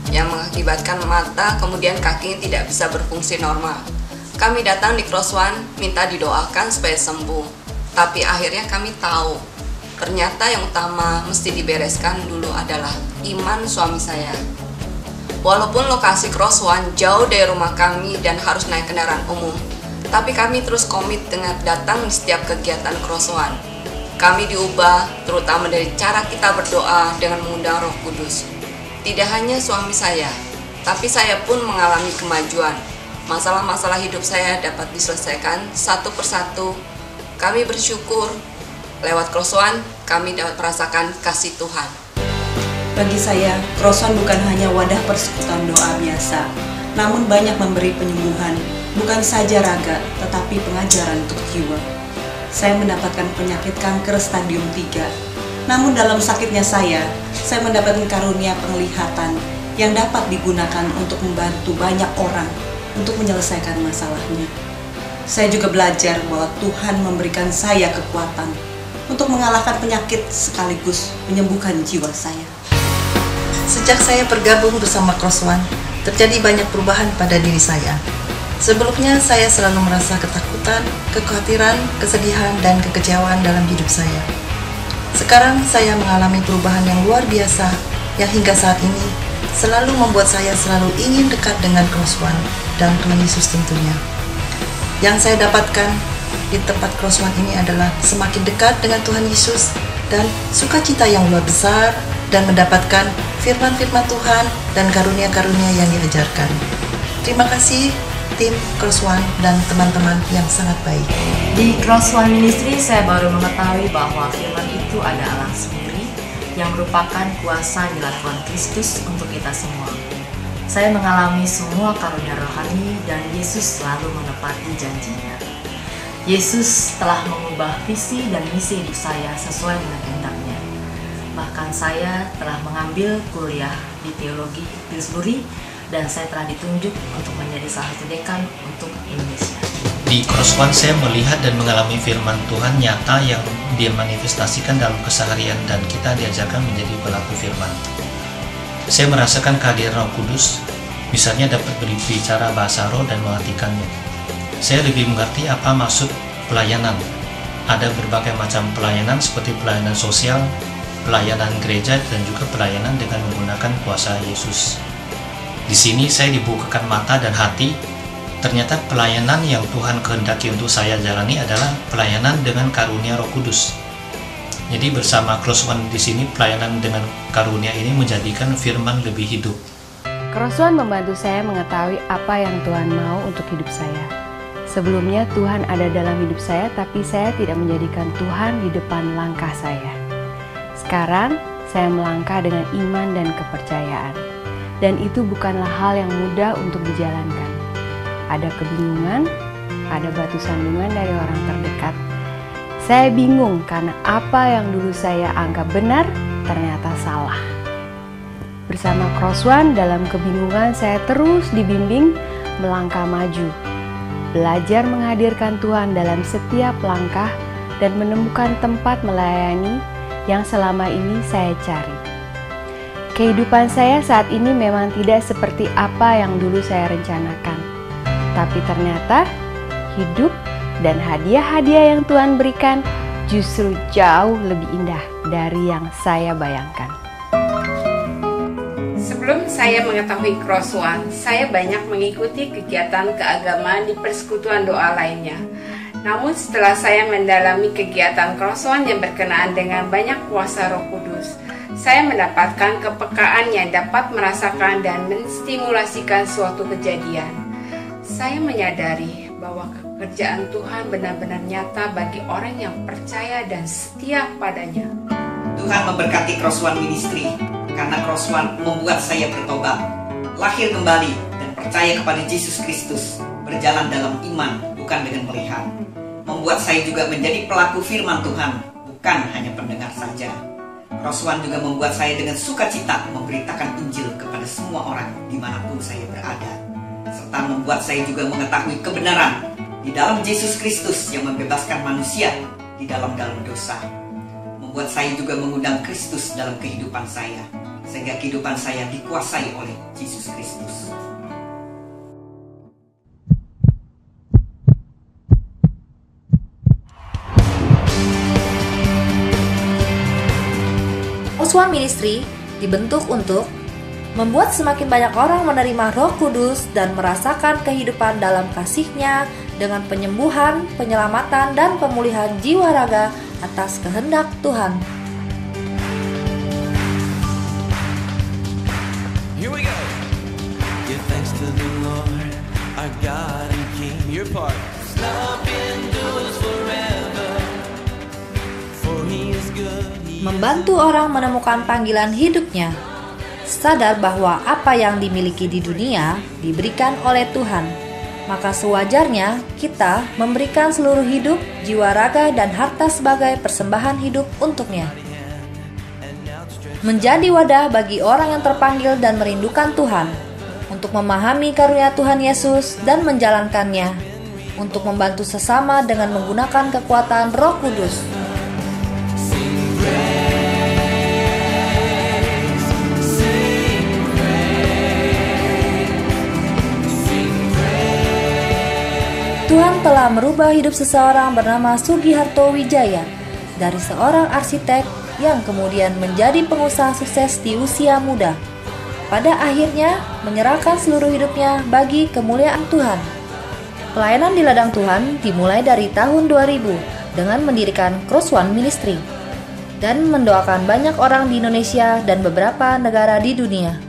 yang mengakibatkan mata kemudian kaki tidak bisa berfungsi normal. Kami datang di Cross One minta didoakan supaya sembuh. Tapi akhirnya kami tahu, ternyata yang utama mesti dibereskan dulu adalah iman suami saya. Walaupun lokasi Cross One jauh dari rumah kami dan harus naik kendaraan umum, tapi kami terus komit dengan datang di setiap kegiatan Cross One. Kami diubah terutama dari cara kita berdoa dengan mengundang Roh Kudus. Tidak hanya suami saya, tapi saya pun mengalami kemajuan. Masalah-masalah hidup saya dapat diselesaikan satu persatu. Kami bersyukur lewat Cross One kami dapat merasakan kasih Tuhan. Bagi saya, Cross One bukan hanya wadah persekutuan doa biasa, namun banyak memberi penyembuhan, bukan saja raga, tetapi pengajaran untuk jiwa. Saya mendapatkan penyakit kanker stadium 3, namun dalam sakitnya saya mendapatkan karunia penglihatan yang dapat digunakan untuk membantu banyak orang untuk menyelesaikan masalahnya. Saya juga belajar bahwa Tuhan memberikan saya kekuatan untuk mengalahkan penyakit sekaligus menyembuhkan jiwa saya. Sejak saya bergabung bersama Cross One, terjadi banyak perubahan pada diri saya. Sebelumnya saya selalu merasa ketakutan, kekhawatiran, kesedihan, dan kekecewaan dalam hidup saya. Sekarang saya mengalami perubahan yang luar biasa yang hingga saat ini selalu membuat saya selalu ingin dekat dengan Cross One dan Tuhan Yesus tentunya. Yang saya dapatkan di tempat Cross One ini adalah semakin dekat dengan Tuhan Yesus dan sukacita yang luar besar dan mendapatkan firman-firman Tuhan dan karunia-karunia yang diajarkan. Terima kasih tim Cross One dan teman-teman yang sangat baik. Di Cross One Ministry saya baru mengetahui bahwa firman itu ada Allah sendiri yang merupakan kuasa nyala Tuhan Kristus untuk kita semua. Saya mengalami semua karunia rohani dan Yesus selalu menepati janjinya. Yesus telah mengubah visi dan misi hidup saya sesuai dengan kehendaknya. Bahkan saya telah mengambil kuliah di teologi Pillsbury dan saya telah ditunjuk untuk menjadi salah satu dekan untuk Indonesia. Di Cross One saya melihat dan mengalami firman Tuhan nyata yang dia manifestasikan dalam keseharian dan kita diajarkan menjadi pelaku firman. Saya merasakan kehadiran Roh Kudus, misalnya dapat berbicara bahasa roh dan mengartikannya. Saya lebih mengerti apa maksud pelayanan. Ada berbagai macam pelayanan seperti pelayanan sosial, pelayanan gereja, dan juga pelayanan dengan menggunakan kuasa Yesus. Di sini saya dibukakan mata dan hati. Ternyata pelayanan yang Tuhan kehendaki untuk saya jalani adalah pelayanan dengan karunia Roh Kudus. Jadi bersama Cross One di sini pelayanan dengan karunia ini menjadikan firman lebih hidup. Cross One membantu saya mengetahui apa yang Tuhan mau untuk hidup saya. Sebelumnya Tuhan ada dalam hidup saya, tapi saya tidak menjadikan Tuhan di depan langkah saya. Sekarang saya melangkah dengan iman dan kepercayaan. Dan itu bukanlah hal yang mudah untuk dijalankan. Ada kebingungan, ada batu sandungan dari orang terdekat. Saya bingung karena apa yang dulu saya anggap benar ternyata salah. Bersama Cross One dalam kebingungan saya terus dibimbing melangkah maju. Belajar menghadirkan Tuhan dalam setiap langkah dan menemukan tempat melayani yang selama ini saya cari. Kehidupan saya saat ini memang tidak seperti apa yang dulu saya rencanakan. Tapi ternyata hidup dan hadiah-hadiah yang Tuhan berikan justru jauh lebih indah dari yang saya bayangkan. Sebelum saya mengetahui Cross One, saya banyak mengikuti kegiatan keagamaan di persekutuan doa lainnya. Namun setelah saya mendalami kegiatan Cross One yang berkenaan dengan banyak kuasa Roh Kudus, saya mendapatkan kepekaan yang dapat merasakan dan menstimulasikan suatu kejadian. Saya menyadari bahwa pekerjaan Tuhan benar-benar nyata bagi orang yang percaya dan setia padanya. Tuhan memberkati Cross One Ministry karena Cross One membuat saya bertobat, lahir kembali dan percaya kepada Yesus Kristus, berjalan dalam iman bukan dengan melihat. Membuat saya juga menjadi pelaku firman Tuhan, bukan hanya pendengar saja. Cross One juga membuat saya dengan sukacita memberitakan Injil kepada semua orang dimanapun saya berada, serta membuat saya juga mengetahui kebenaran di dalam Yesus Kristus yang membebaskan manusia di dalam dosa. Membuat saya juga mengundang Kristus dalam kehidupan saya, sehingga kehidupan saya dikuasai oleh Yesus Kristus. Crossone Ministry dibentuk untuk membuat semakin banyak orang menerima Roh Kudus dan merasakan kehidupan dalam kasih-Nya dengan penyembuhan, penyelamatan, dan pemulihan jiwa raga atas kehendak Tuhan. Here we go. Give thanks to the Lord, our God and King. Your part. Love endures forever, for He is good. Membantu orang menemukan panggilan hidupnya. Sadar bahwa apa yang dimiliki di dunia diberikan oleh Tuhan, maka sewajarnya kita memberikan seluruh hidup, jiwa raga, dan harta sebagai persembahan hidup untuk-Nya. Menjadi wadah bagi orang yang terpanggil dan merindukan Tuhan, untuk memahami karunia Tuhan Yesus dan menjalankannya, untuk membantu sesama dengan menggunakan kekuatan Roh Kudus. Tuhan telah merubah hidup seseorang bernama Sugiharto Wijaya dari seorang arsitek yang kemudian menjadi pengusaha sukses di usia muda. Pada akhirnya menyerahkan seluruh hidupnya bagi kemuliaan Tuhan. Pelayanan di ladang Tuhan dimulai dari tahun 2000 dengan mendirikan Crossone Ministry dan mendoakan banyak orang di Indonesia dan beberapa negara di dunia.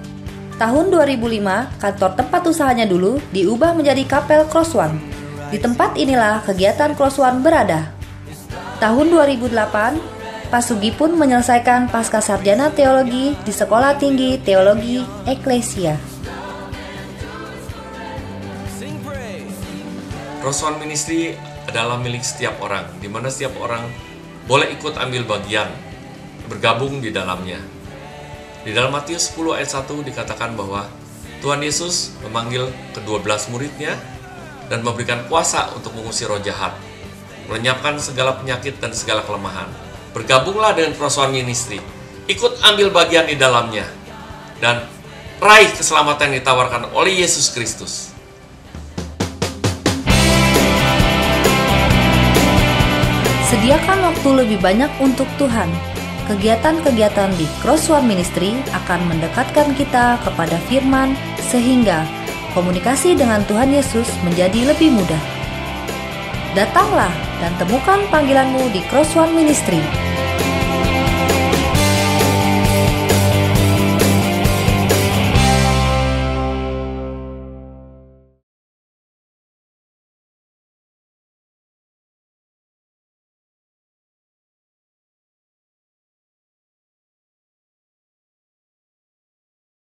Tahun 2005, kantor tempat usahanya dulu diubah menjadi Kapel Crossone. Di tempat inilah kegiatan Crossone berada. Tahun 2008, Pak Sugi pun menyelesaikan pasca sarjana teologi di Sekolah Tinggi Teologi Eklesia. Crossone Ministry adalah milik setiap orang, di mana setiap orang boleh ikut ambil bagian, bergabung di dalamnya. Di dalam Matius 10 ayat 1 dikatakan bahwa Tuhan Yesus memanggil ke-12 muridnya dan memberikan kuasa untuk mengusir roh jahat, melenyapkan segala penyakit dan segala kelemahan. Bergabunglah dengan Crossone Ministry, ikut ambil bagian di dalamnya, dan raih keselamatan yang ditawarkan oleh Yesus Kristus. Sediakan waktu lebih banyak untuk Tuhan. Kegiatan-kegiatan di Crossone Ministry akan mendekatkan kita kepada firman sehingga komunikasi dengan Tuhan Yesus menjadi lebih mudah. Datanglah dan temukan panggilanmu di Crossone Ministry.